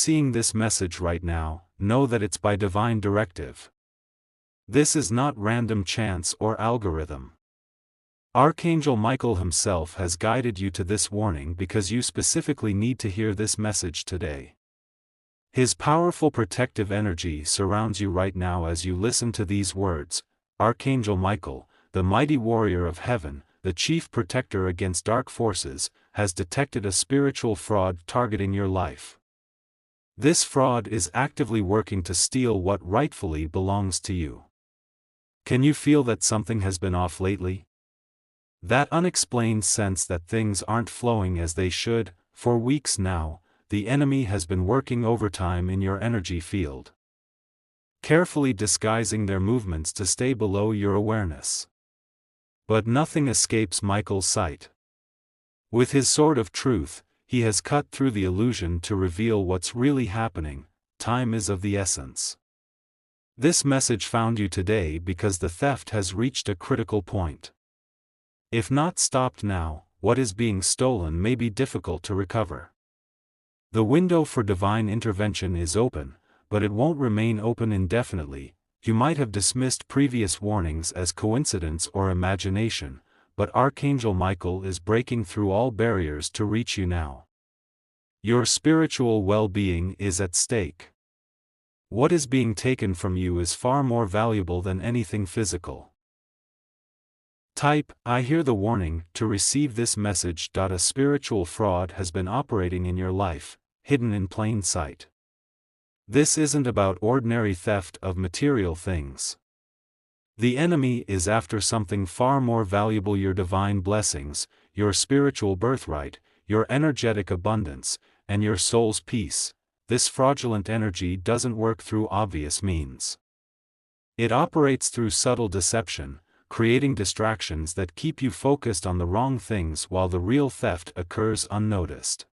seeing this message right now, know that it's by divine directive. This is not random chance or algorithm. Archangel Michael himself has guided you to this warning because you specifically need to hear this message today. His powerful protective energy surrounds you right now as you listen to these words. Archangel Michael, the mighty warrior of heaven, the chief protector against dark forces, has detected a spiritual fraud targeting your life. This fraud is actively working to steal what rightfully belongs to you. Can you feel that something has been off lately? That unexplained sense that things aren't flowing as they should? For weeks now, the enemy has been working overtime in your energy field, carefully disguising their movements to stay below your awareness. But nothing escapes Michael's sight. With his sword of truth, he has cut through the illusion to reveal what's really happening. Time is of the essence. This message found you today because the theft has reached a critical point. If not stopped now, what is being stolen may be difficult to recover. The window for divine intervention is open, but it won't remain open indefinitely. You might have dismissed previous warnings as coincidence or imagination, but Archangel Michael is breaking through all barriers to reach you now. Your spiritual well-being is at stake. What is being taken from you is far more valuable than anything physical. Type, I hear the warning, to receive this message. A spiritual fraud has been operating in your life, hidden in plain sight. This isn't about ordinary theft of material things. The enemy is after something far more valuable: your divine blessings, your spiritual birthright, your energetic abundance, and your soul's peace. This fraudulent energy doesn't work through obvious means. It operates through subtle deception, creating distractions that keep you focused on the wrong things while the real theft occurs unnoticed.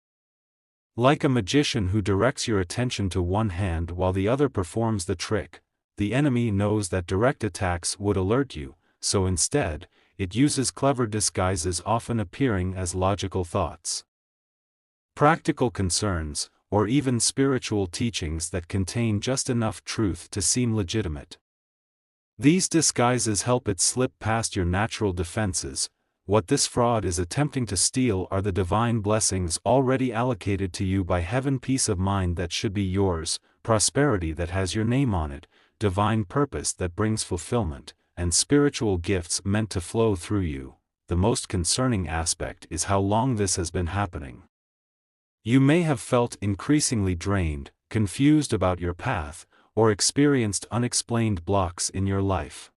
Like a magician who directs your attention to one hand while the other performs the trick, the enemy knows that direct attacks would alert you, so instead, it uses clever disguises, often appearing as logical thoughts, practical concerns, or even spiritual teachings that contain just enough truth to seem legitimate. These disguises help it slip past your natural defenses. What this fraud is attempting to steal are the divine blessings already allocated to you by heaven: peace of mind that should be yours, prosperity that has your name on it, divine purpose that brings fulfillment, and spiritual gifts meant to flow through you. The most concerning aspect is how long this has been happening. You may have felt increasingly drained, confused about your path, or experienced unexplained blocks in your life.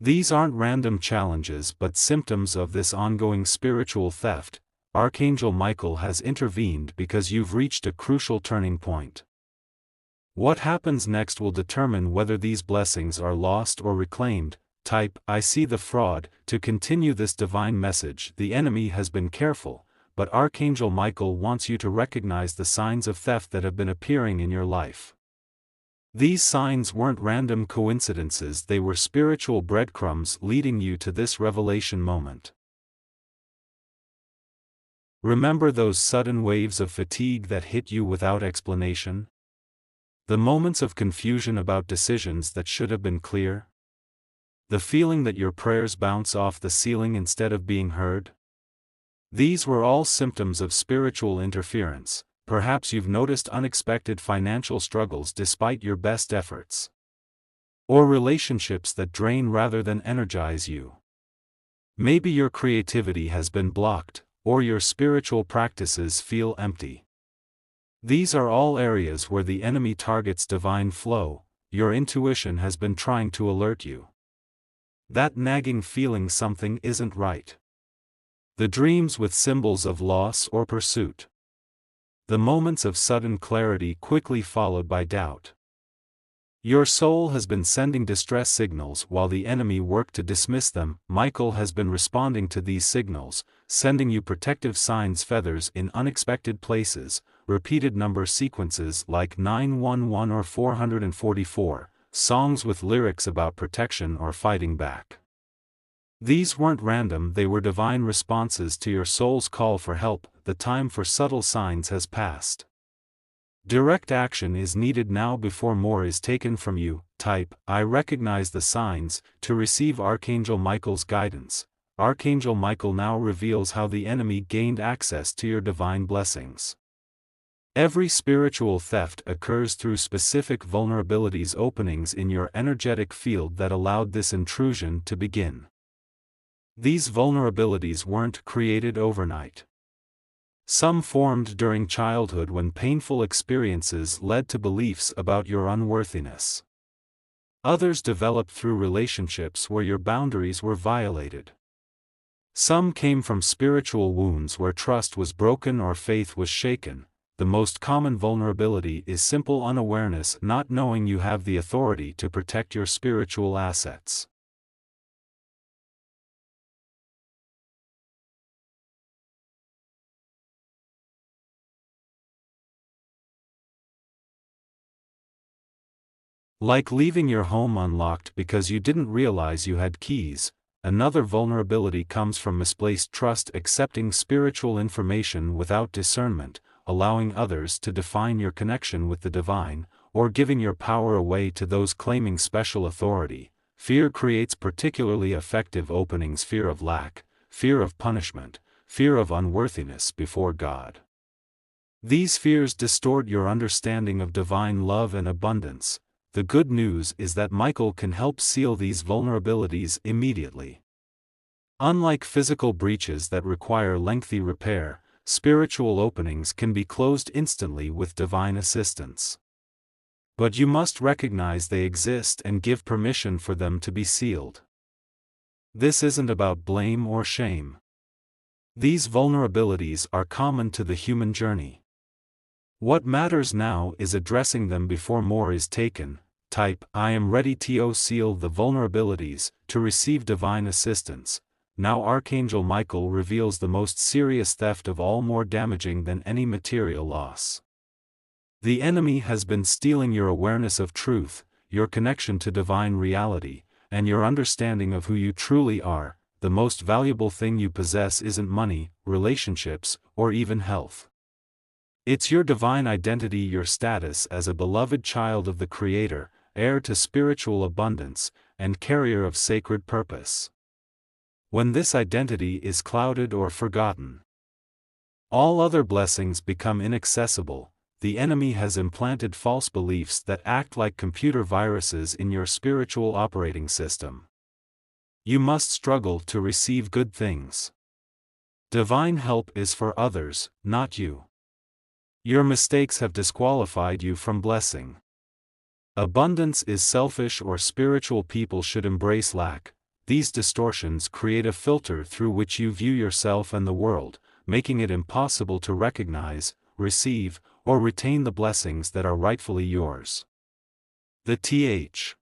These aren't random challenges but symptoms of this ongoing spiritual theft. Archangel Michael has intervened because you've reached a crucial turning point. What happens next will determine whether these blessings are lost or reclaimed. Type, I see the fraud. To continue this divine message, the enemy has been careful, but Archangel Michael wants you to recognize the signs of theft that have been appearing in your life. These signs weren't random coincidences, they were spiritual breadcrumbs leading you to this revelation moment. Remember those sudden waves of fatigue that hit you without explanation? The moments of confusion about decisions that should have been clear? The feeling that your prayers bounce off the ceiling instead of being heard? These were all symptoms of spiritual interference. Perhaps you've noticed unexpected financial struggles despite your best efforts. Or relationships that drain rather than energize you. Maybe your creativity has been blocked, or your spiritual practices feel empty. These are all areas where the enemy targets divine flow. Your intuition has been trying to alert you. That nagging feeling something isn't right. The dreams with symbols of loss or pursuit. The moments of sudden clarity quickly followed by doubt. Your soul has been sending distress signals while the enemy worked to dismiss them. Michael has been responding to these signals, sending you protective signs, feathers in unexpected places, repeated number sequences like 911 or 444, songs with lyrics about protection or fighting back. These weren't random, they were divine responses to your soul's call for help. The time for subtle signs has passed. Direct action is needed now before more is taken from you. Type, I recognize the signs, to receive Archangel Michael's guidance. Archangel Michael now reveals how the enemy gained access to your divine blessings. Every spiritual theft occurs through specific vulnerabilities, openings in your energetic field that allowed this intrusion to begin. These vulnerabilities weren't created overnight. Some formed during childhood when painful experiences led to beliefs about your unworthiness. Others developed through relationships where your boundaries were violated. Some came from spiritual wounds where trust was broken or faith was shaken. The most common vulnerability is simple unawareness, not knowing you have the authority to protect your spiritual assets. Like leaving your home unlocked because you didn't realize you had keys, another vulnerability comes from misplaced trust, accepting spiritual information without discernment, allowing others to define your connection with the divine, or giving your power away to those claiming special authority. Fear creates particularly effective openings: fear of lack, fear of punishment, fear of unworthiness before God. These fears distort your understanding of divine love and abundance. The good news is that Michael can help seal these vulnerabilities immediately. Unlike physical breaches that require lengthy repair, spiritual openings can be closed instantly with divine assistance. But you must recognize they exist and give permission for them to be sealed. This isn't about blame or shame. These vulnerabilities are common to the human journey. What matters now is addressing them before more is taken. Type, I am ready to seal the vulnerabilities, to receive divine assistance. Now Archangel Michael reveals the most serious theft of all, more damaging than any material loss. The enemy has been stealing your awareness of truth, your connection to divine reality, and your understanding of who you truly are. The most valuable thing you possess isn't money, relationships, or even health. It's your divine identity, your status as a beloved child of the Creator, heir to spiritual abundance, and carrier of sacred purpose. When this identity is clouded or forgotten, all other blessings become inaccessible. The enemy has implanted false beliefs that act like computer viruses in your spiritual operating system. You must struggle to receive good things. Divine help is for others, not you. Your mistakes have disqualified you from blessing. Abundance is selfish, or spiritual people should embrace lack. These distortions create a filter through which you view yourself and the world, making it impossible to recognize, receive, or retain the blessings that are rightfully yours. The th.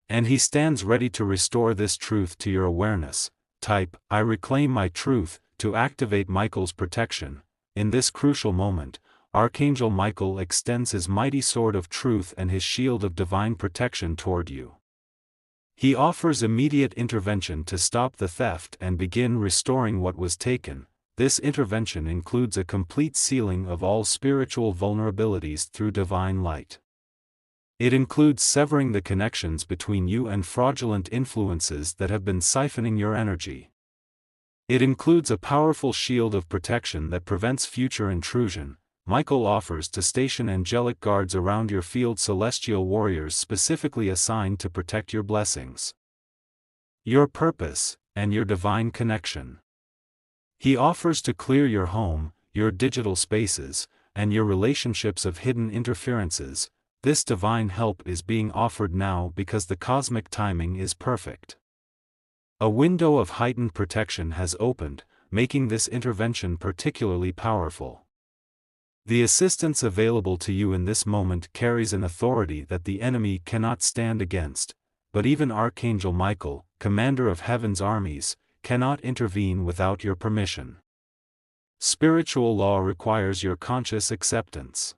And he stands ready to restore this truth to your awareness. Type, I reclaim my truth, to activate Michael's protection. In this crucial moment, Archangel Michael extends his mighty sword of truth and his shield of divine protection toward you. He offers immediate intervention to stop the theft and begin restoring what was taken. This intervention includes a complete sealing of all spiritual vulnerabilities through divine light. It includes severing the connections between you and fraudulent influences that have been siphoning your energy. It includes a powerful shield of protection that prevents future intrusion. Michael offers to station angelic guards around your field, celestial warriors specifically assigned to protect your blessings, your purpose, and your divine connection. He offers to clear your home, your digital spaces, and your relationships of hidden interferences. This divine help is being offered now because the cosmic timing is perfect. A window of heightened protection has opened, making this intervention particularly powerful. The assistance available to you in this moment carries an authority that the enemy cannot stand against, but even Archangel Michael, commander of heaven's armies, cannot intervene without your permission. Spiritual law requires your conscious acceptance.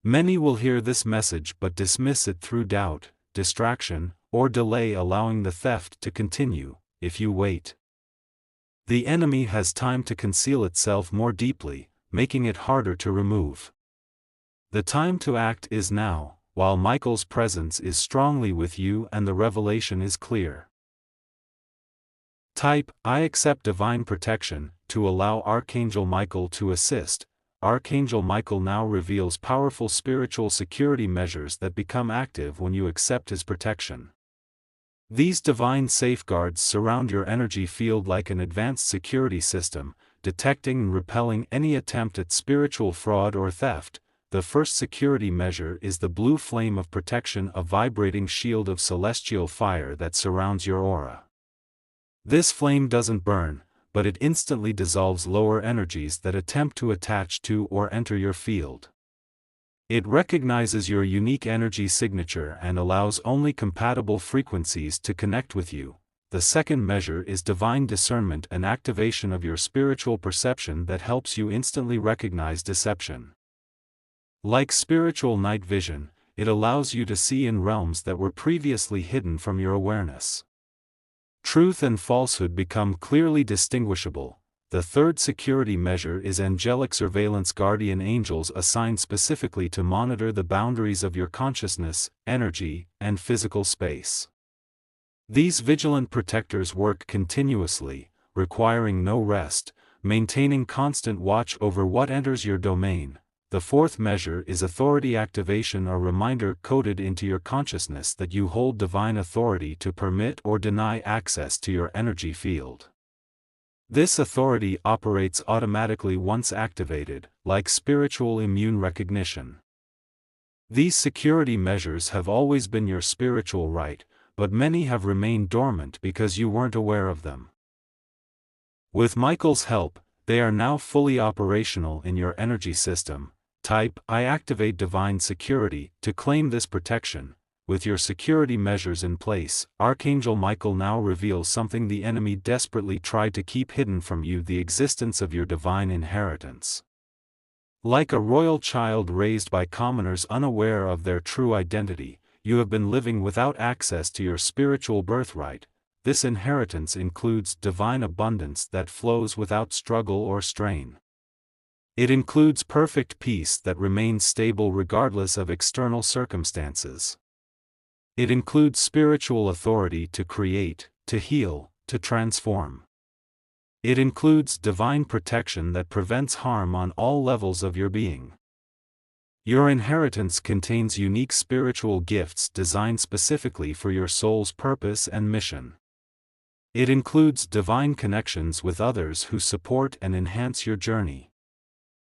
Many will hear this message but dismiss it through doubt, distraction, or delay, allowing the theft to continue. If you wait, the enemy has time to conceal itself more deeply, making it harder to remove. The time to act is now, while Michael's presence is strongly with you and the revelation is clear. Type, I accept divine protection, to allow Archangel Michael to assist. Archangel Michael now reveals powerful spiritual security measures that become active when you accept his protection. These divine safeguards surround your energy field like an advanced security system, detecting and repelling any attempt at spiritual fraud or theft. The first security measure is the blue flame of protection, a vibrating shield of celestial fire that surrounds your aura. This flame doesn't burn, but it instantly dissolves lower energies that attempt to attach to or enter your field. It recognizes your unique energy signature and allows only compatible frequencies to connect with you. The second measure is divine discernment, an activation of your spiritual perception that helps you instantly recognize deception. Like spiritual night vision, it allows you to see in realms that were previously hidden from your awareness. Truth and falsehood become clearly distinguishable. The third security measure is angelic surveillance, guardian angels assigned specifically to monitor the boundaries of your consciousness, energy, and physical space. These vigilant protectors work continuously, requiring no rest, maintaining constant watch over what enters your domain. The fourth measure is authority activation, a reminder coded into your consciousness that you hold divine authority to permit or deny access to your energy field. This authority operates automatically once activated, like spiritual immune recognition. These security measures have always been your spiritual right, but many have remained dormant because you weren't aware of them. With Michael's help, they are now fully operational in your energy system. Type, I activate divine security, to claim this protection. With your security measures in place, Archangel Michael now reveals something the enemy desperately tried to keep hidden from you: the existence of your divine inheritance. Like a royal child raised by commoners unaware of their true identity, you have been living without access to your spiritual birthright. This inheritance includes divine abundance that flows without struggle or strain. It includes perfect peace that remains stable regardless of external circumstances. It includes spiritual authority to create, to heal, to transform. It includes divine protection that prevents harm on all levels of your being. Your inheritance contains unique spiritual gifts designed specifically for your soul's purpose and mission. It includes divine connections with others who support and enhance your journey.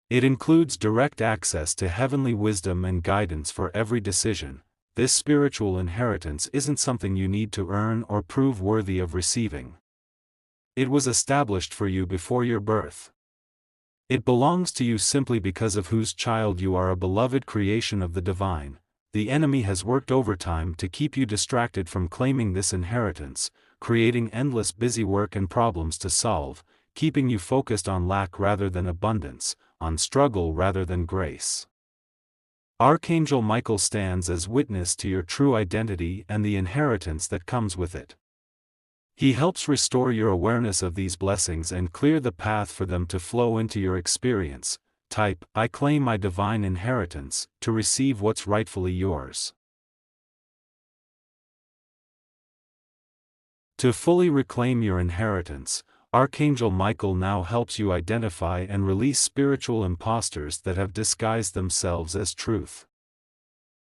It includes direct access to heavenly wisdom and guidance for every decision. This spiritual inheritance isn't something you need to earn or prove worthy of receiving. It was established for you before your birth. It belongs to you simply because of whose child you are, a beloved creation of the divine. The enemy has worked overtime to keep you distracted from claiming this inheritance, creating endless busy work and problems to solve, keeping you focused on lack rather than abundance, on struggle rather than grace. Archangel Michael stands as witness to your true identity and the inheritance that comes with it. He helps restore your awareness of these blessings and clear the path for them to flow into your experience. Type, I claim my divine inheritance, to receive what's rightfully yours. To fully reclaim your inheritance, Archangel Michael now helps you identify and release spiritual imposters that have disguised themselves as truth.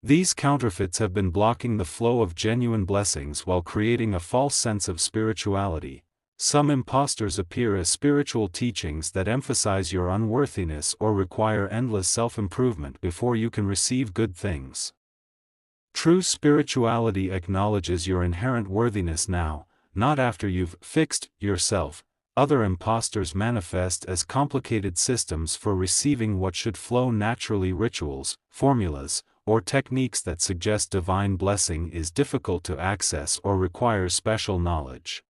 These counterfeits have been blocking the flow of genuine blessings while creating a false sense of spirituality. Some imposters appear as spiritual teachings that emphasize your unworthiness or require endless self-improvement before you can receive good things. True spirituality acknowledges your inherent worthiness now, not after you've fixed yourself. Other imposters manifest as complicated systems for receiving what should flow naturally. Rituals, formulas, or techniques that suggest divine blessing is difficult to access or requires special knowledge.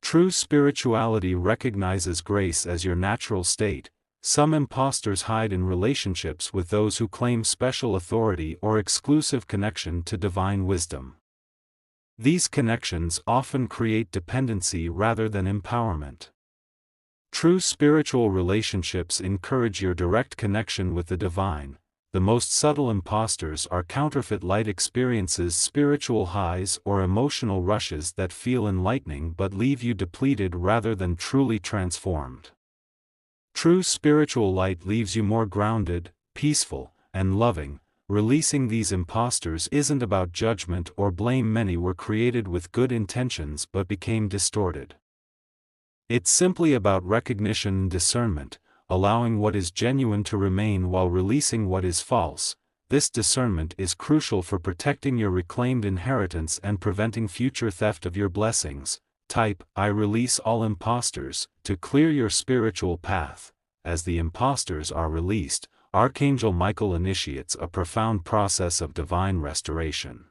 True spirituality recognizes grace as your natural state. Some imposters hide in relationships with those who claim special authority or exclusive connection to divine wisdom. These connections often create dependency rather than empowerment. True spiritual relationships encourage your direct connection with the divine. The most subtle imposters are counterfeit light experiences, spiritual highs or emotional rushes that feel enlightening but leave you depleted rather than truly transformed. True spiritual light leaves you more grounded, peaceful, and loving. Releasing these imposters isn't about judgment or blame. Many were created with good intentions but became distorted. It's simply about recognition and discernment, allowing what is genuine to remain while releasing what is false. This discernment is crucial for protecting your reclaimed inheritance and preventing future theft of your blessings. Type, I release all imposters, to clear your spiritual path. As the imposters are released, Archangel Michael initiates a profound process of divine restoration.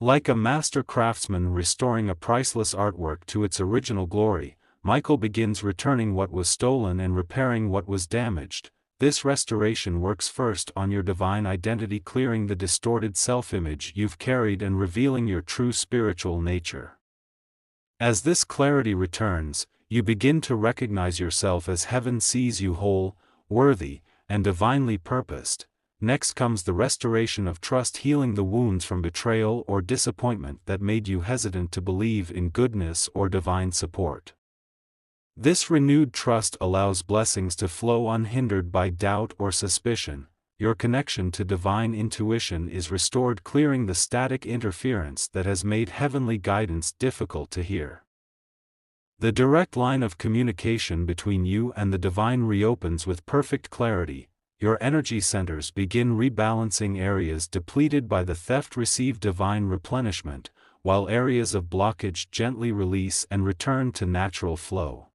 Like a master craftsman restoring a priceless artwork to its original glory, Michael begins returning what was stolen and repairing what was damaged. This restoration works first on your divine identity, clearing the distorted self-image you've carried and revealing your true spiritual nature. As this clarity returns, you begin to recognize yourself as heaven sees you: whole, worthy, and divinely purposed. Next comes the restoration of trust, healing the wounds from betrayal or disappointment that made you hesitant to believe in goodness or divine support. This renewed trust allows blessings to flow unhindered by doubt or suspicion. Your connection to divine intuition is restored, clearing the static interference that has made heavenly guidance difficult to hear. The direct line of communication between you and the divine reopens with perfect clarity. Your energy centers begin rebalancing. Areas depleted by the theft receive divine replenishment, while areas of blockage gently release and return to natural flow.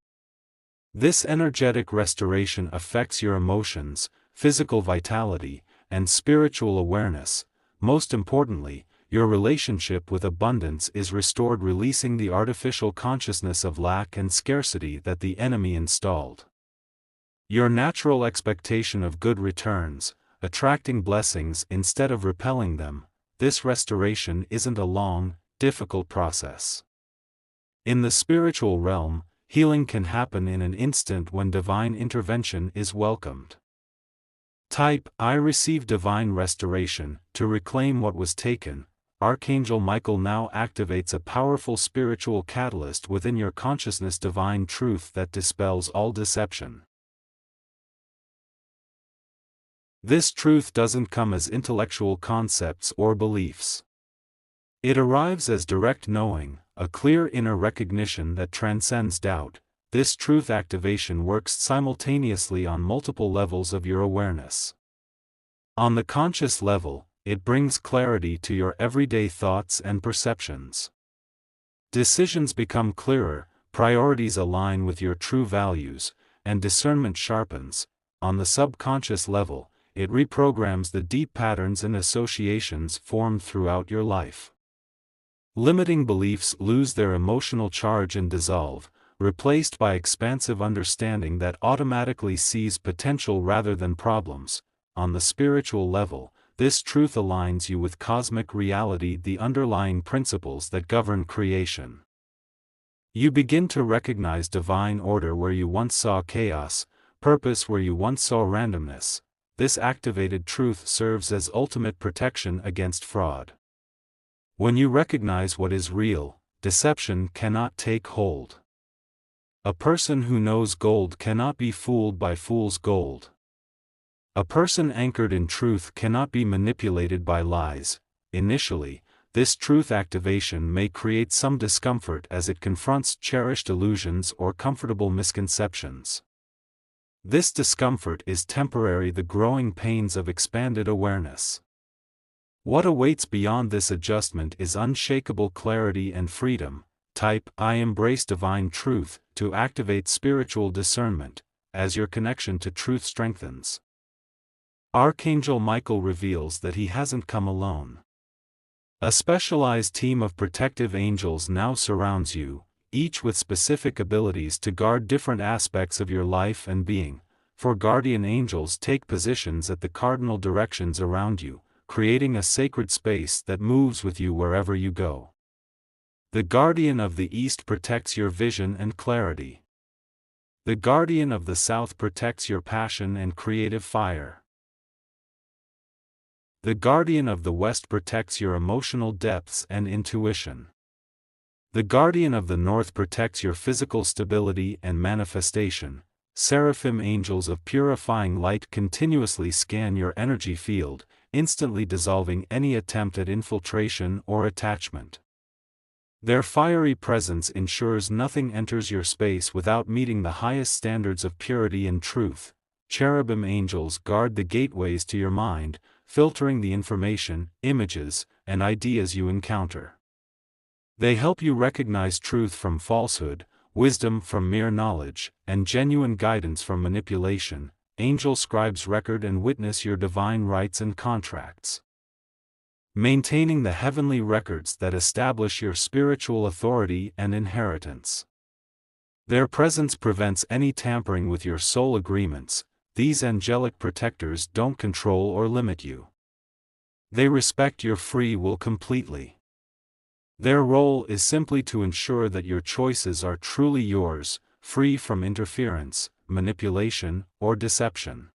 This energetic restoration affects your emotions, physical vitality, and spiritual awareness. Most importantly, your relationship with abundance is restored, releasing the artificial consciousness of lack and scarcity that the enemy installed. Your natural expectation of good returns, attracting blessings instead of repelling them. This restoration isn't a long, difficult process. In the spiritual realm, healing can happen in an instant when divine intervention is welcomed. Type, I receive divine restoration, to reclaim what was taken. Archangel Michael now activates a powerful spiritual catalyst within your consciousness, divine truth that dispels all deception. This truth doesn't come as intellectual concepts or beliefs. It arrives as direct knowing, a clear inner recognition that transcends doubt. This truth activation works simultaneously on multiple levels of your awareness. On the conscious level, it brings clarity to your everyday thoughts and perceptions. Decisions become clearer, priorities align with your true values, and discernment sharpens. On the subconscious level, it reprograms the deep patterns and associations formed throughout your life. Limiting beliefs lose their emotional charge and dissolve, replaced by expansive understanding that automatically sees potential rather than problems. On the spiritual level, this truth aligns you with cosmic reality, the underlying principles that govern creation. You begin to recognize divine order where you once saw chaos, purpose where you once saw randomness. This activated truth serves as ultimate protection against fraud. When you recognize what is real, deception cannot take hold. A person who knows gold cannot be fooled by fool's gold. A person anchored in truth cannot be manipulated by lies. Initially, this truth activation may create some discomfort as it confronts cherished illusions or comfortable misconceptions. This discomfort is temporary, the growing pains of expanded awareness. What awaits beyond this adjustment is unshakable clarity and freedom. Type, I embrace divine truth, to activate spiritual discernment, as your connection to truth strengthens. Archangel Michael reveals that he hasn't come alone. A specialized team of protective angels now surrounds you, each with specific abilities to guard different aspects of your life and being. 4 guardian angels take positions at the cardinal directions around you, creating a sacred space that moves with you wherever you go. The Guardian of the East protects your vision and clarity. The Guardian of the South protects your passion and creative fire. The Guardian of the West protects your emotional depths and intuition. The Guardian of the North protects your physical stability and manifestation. Seraphim angels of purifying light continuously scan your energy field, instantly dissolving any attempt at infiltration or attachment. Their fiery presence ensures nothing enters your space without meeting the highest standards of purity and truth. Cherubim angels guard the gateways to your mind, filtering the information, images, and ideas you encounter. They help you recognize truth from falsehood, wisdom from mere knowledge, and genuine guidance from manipulation. Angel scribes record and witness your divine rights and contracts, maintaining the heavenly records that establish your spiritual authority and inheritance. Their presence prevents any tampering with your soul agreements. These angelic protectors don't control or limit you. They respect your free will completely. Their role is simply to ensure that your choices are truly yours, free from interference, manipulation, or deception.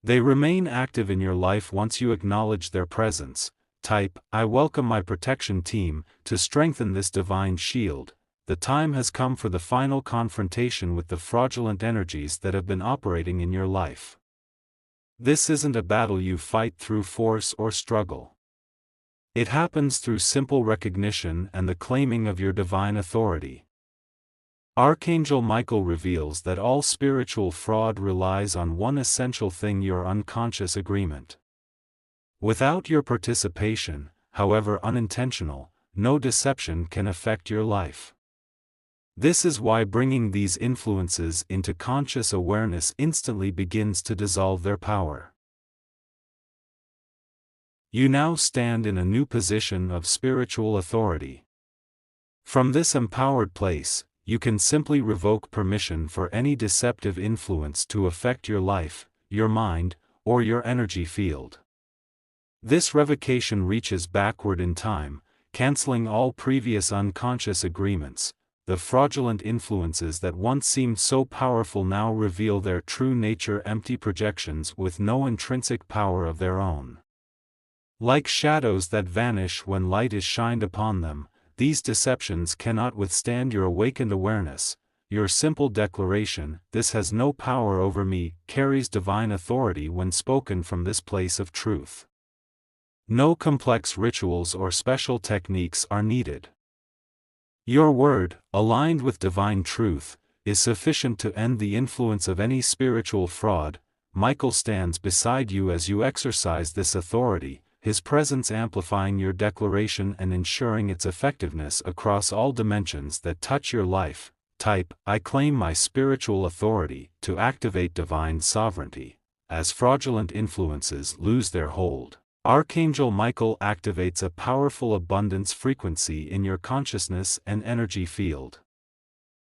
They remain active in your life once you acknowledge their presence. Type, "I welcome my protection team," to strengthen this divine shield. The time has come for the final confrontation with the fraudulent energies that have been operating in your life. This isn't a battle you fight through force or struggle. It happens through simple recognition and the claiming of your divine authority. Archangel Michael reveals that all spiritual fraud relies on one essential thing: your unconscious agreement. Without your participation, however unintentional, no deception can affect your life. This is why bringing these influences into conscious awareness instantly begins to dissolve their power. You now stand in a new position of spiritual authority. From this empowered place, you can simply revoke permission for any deceptive influence to affect your life, your mind, or your energy field. This revocation reaches backward in time, canceling all previous unconscious agreements. The fraudulent influences that once seemed so powerful now reveal their true nature: empty projections with no intrinsic power of their own. Like shadows that vanish when light is shined upon them, these deceptions cannot withstand your awakened awareness. Your simple declaration, "This has no power over me," carries divine authority when spoken from this place of truth. No complex rituals or special techniques are needed. Your word, aligned with divine truth, is sufficient to end the influence of any spiritual fraud. Michael stands beside you as you exercise this authority, his presence amplifying your declaration and ensuring its effectiveness across all dimensions that touch your life. Type, "I claim my spiritual authority," to activate divine sovereignty. As fraudulent influences lose their hold, Archangel Michael activates a powerful abundance frequency in your consciousness and energy field.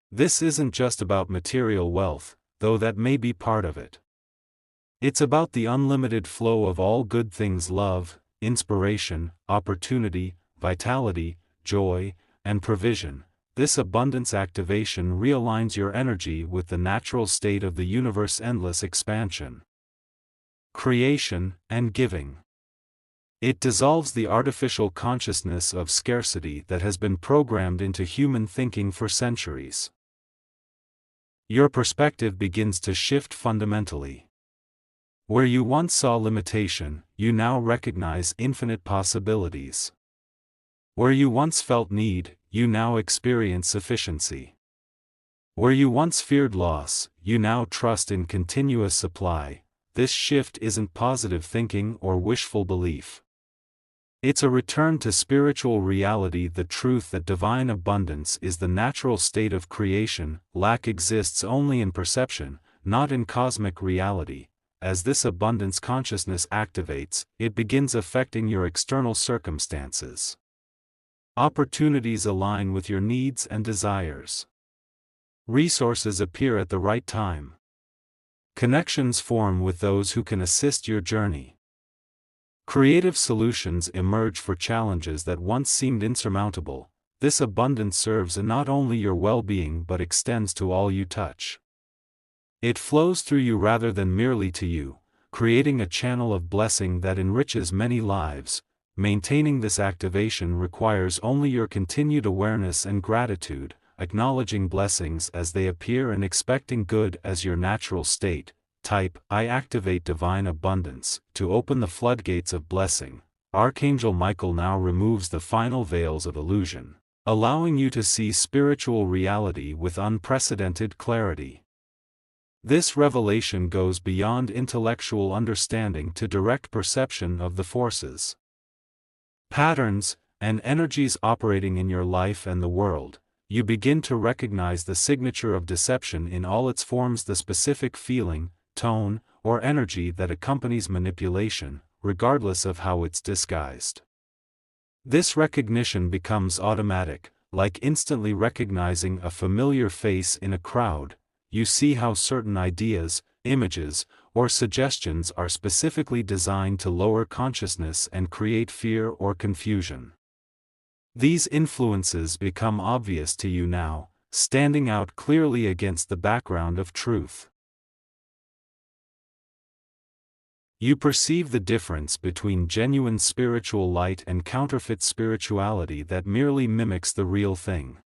This isn't just about material wealth, though that may be part of it. It's about the unlimited flow of all good things: love, inspiration, opportunity, vitality, joy, and provision. This abundance activation realigns your energy with the natural state of the universe's endless expansion, creation, and giving. It dissolves the artificial consciousness of scarcity that has been programmed into human thinking for centuries. Your perspective begins to shift fundamentally. Where you once saw limitation, you now recognize infinite possibilities. Where you once felt need, you now experience sufficiency. Where you once feared loss, you now trust in continuous supply. This shift isn't positive thinking or wishful belief. It's a return to spiritual reality: the truth that divine abundance is the natural state of creation. Lack exists only in perception, not in cosmic reality. As this abundance consciousness activates, it begins affecting your external circumstances. Opportunities align with your needs and desires. Resources appear at the right time. Connections form with those who can assist your journey. Creative solutions emerge for challenges that once seemed insurmountable. This abundance serves not only your well-being but extends to all you touch. It flows through you rather than merely to you, creating a channel of blessing that enriches many lives. Maintaining this activation requires only your continued awareness and gratitude, acknowledging blessings as they appear and expecting good as your natural state. Type I activate divine abundance to open the floodgates of blessing. Archangel Michael now removes the final veils of illusion, allowing you to see spiritual reality with unprecedented clarity. This revelation goes beyond intellectual understanding to direct perception of the forces, patterns, and energies operating in your life and the world. You begin to recognize the signature of deception in all its forms, the specific feeling, tone, or energy that accompanies manipulation, regardless of how it's disguised. This recognition becomes automatic, like instantly recognizing a familiar face in a crowd. You see how certain ideas, images, or suggestions are specifically designed to lower consciousness and create fear or confusion. These influences become obvious to you now, standing out clearly against the background of truth. You perceive the difference between genuine spiritual light and counterfeit spirituality that merely mimics the real thing.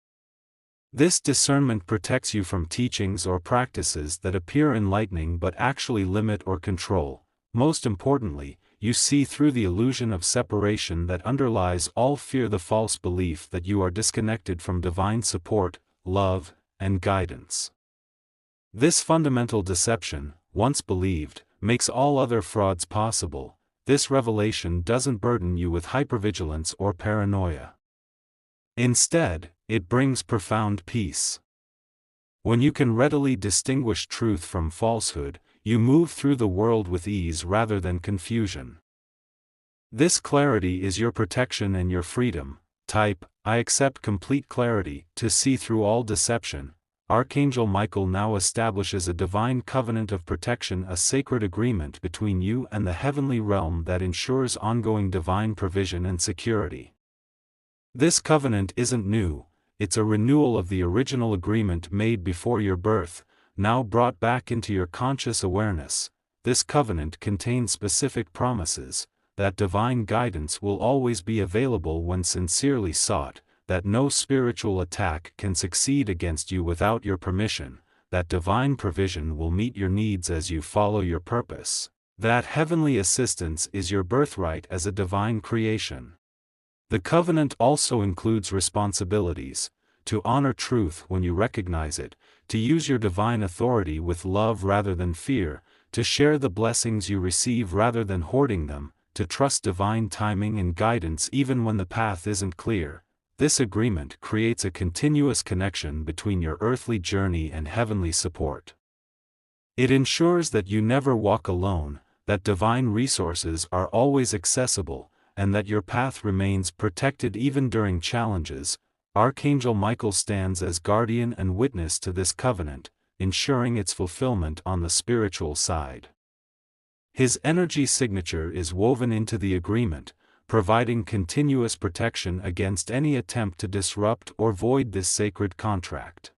This discernment protects you from teachings or practices that appear enlightening but actually limit or control. Most importantly, you see through the illusion of separation that underlies all fear, the false belief that you are disconnected from divine support, love, and guidance. This fundamental deception, once believed, makes all other frauds possible. This revelation doesn't burden you with hypervigilance or paranoia. Instead, it brings profound peace. When you can readily distinguish truth from falsehood, you move through the world with ease rather than confusion. This clarity is your protection and your freedom. Type I accept complete clarity to see through all deception. Archangel Michael now establishes a divine covenant of protection, a sacred agreement between you and the heavenly realm that ensures ongoing divine provision and security. This covenant isn't new, it's a renewal of the original agreement made before your birth, now brought back into your conscious awareness. This covenant contains specific promises that divine guidance will always be available when sincerely sought, that no spiritual attack can succeed against you without your permission, that divine provision will meet your needs as you follow your purpose, that heavenly assistance is your birthright as a divine creation. The covenant also includes responsibilities: to honor truth when you recognize it, to use your divine authority with love rather than fear, to share the blessings you receive rather than hoarding them, to trust divine timing and guidance even when the path isn't clear. This agreement creates a continuous connection between your earthly journey and heavenly support. It ensures that you never walk alone, that divine resources are always accessible, and that your path remains protected even during challenges. Archangel Michael stands as guardian and witness to this covenant, ensuring its fulfillment on the spiritual side. His energy signature is woven into the agreement, providing continuous protection against any attempt to disrupt or void this sacred contract.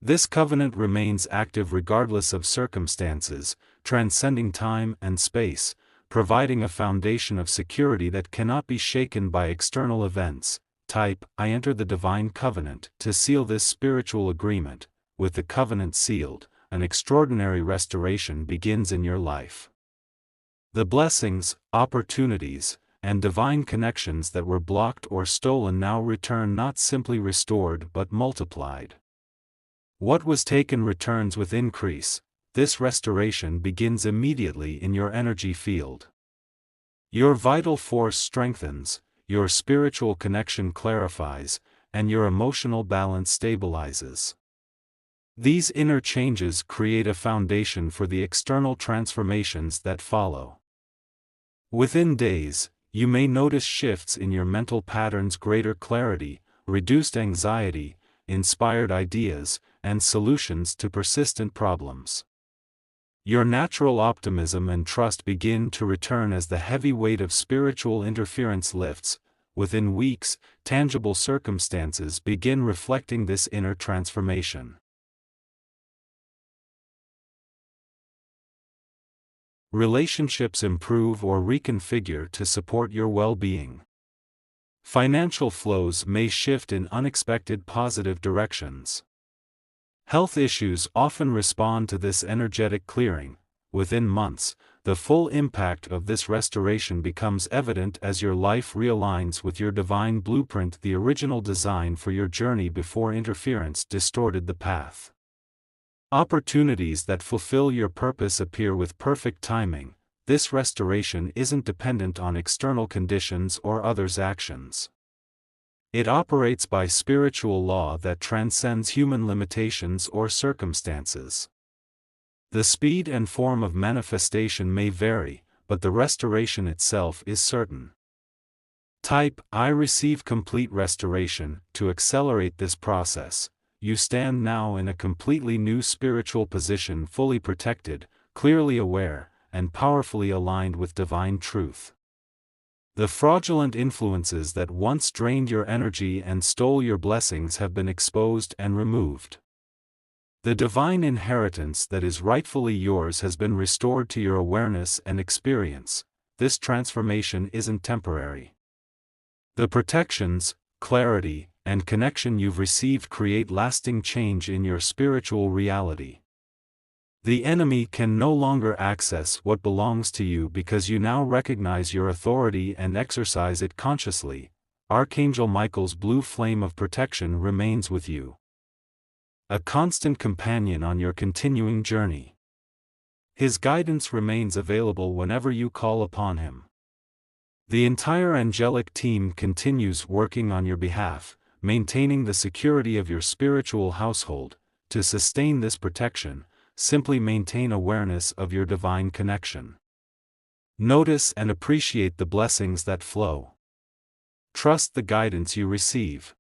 This covenant remains active regardless of circumstances, transcending time and space, providing a foundation of security that cannot be shaken by external events. Type I enter the divine covenant to seal this spiritual agreement. With the covenant sealed, an extraordinary restoration begins in your life. The blessings, opportunities, and divine connections that were blocked or stolen now return, not simply restored but multiplied. What was taken returns with increase. This restoration begins immediately in your energy field. Your vital force strengthens, your spiritual connection clarifies, and your emotional balance stabilizes. These inner changes create a foundation for the external transformations that follow. Within days, you may notice shifts in your mental patterns, greater clarity, reduced anxiety, inspired ideas, and solutions to persistent problems. Your natural optimism and trust begin to return as the heavy weight of spiritual interference lifts. Within weeks, tangible circumstances begin reflecting this inner transformation. Relationships improve or reconfigure to support your well-being. Financial flows may shift in unexpected positive directions. Health issues often respond to this energetic clearing. Within months, the full impact of this restoration becomes evident as your life realigns with your divine blueprint, the original design for your journey before interference distorted the path. Opportunities that fulfill your purpose appear with perfect timing. This restoration isn't dependent on external conditions or others' actions. It operates by spiritual law that transcends human limitations or circumstances. The speed and form of manifestation may vary, but the restoration itself is certain. Type I receive complete restoration. To accelerate this process, you stand now in a completely new spiritual position, fully protected, clearly aware, and powerfully aligned with divine truth. The fraudulent influences that once drained your energy and stole your blessings have been exposed and removed. The divine inheritance that is rightfully yours has been restored to your awareness and experience. This transformation isn't temporary. The protections, clarity, and connection you've received create lasting change in your spiritual reality. The enemy can no longer access what belongs to you because you now recognize your authority and exercise it consciously. Archangel Michael's blue flame of protection remains with you, a constant companion on your continuing journey. His guidance remains available whenever you call upon him. The entire angelic team continues working on your behalf, maintaining the security of your spiritual household. To sustain this protection, simply maintain awareness of your divine connection. Notice and appreciate the blessings that flow. Trust the guidance you receive.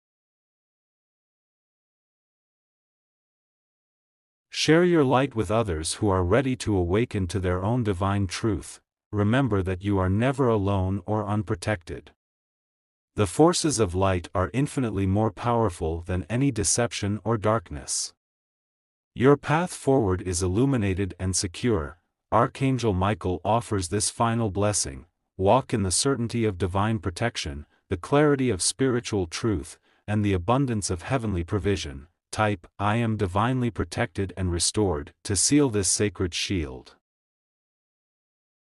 Share your light with others who are ready to awaken to their own divine truth. Remember that you are never alone or unprotected. The forces of light are infinitely more powerful than any deception or darkness. Your path forward is illuminated and secure. Archangel Michael offers this final blessing. Walk in the certainty of divine protection, the clarity of spiritual truth, and the abundance of heavenly provision. Type I am divinely protected and restored to seal this sacred shield.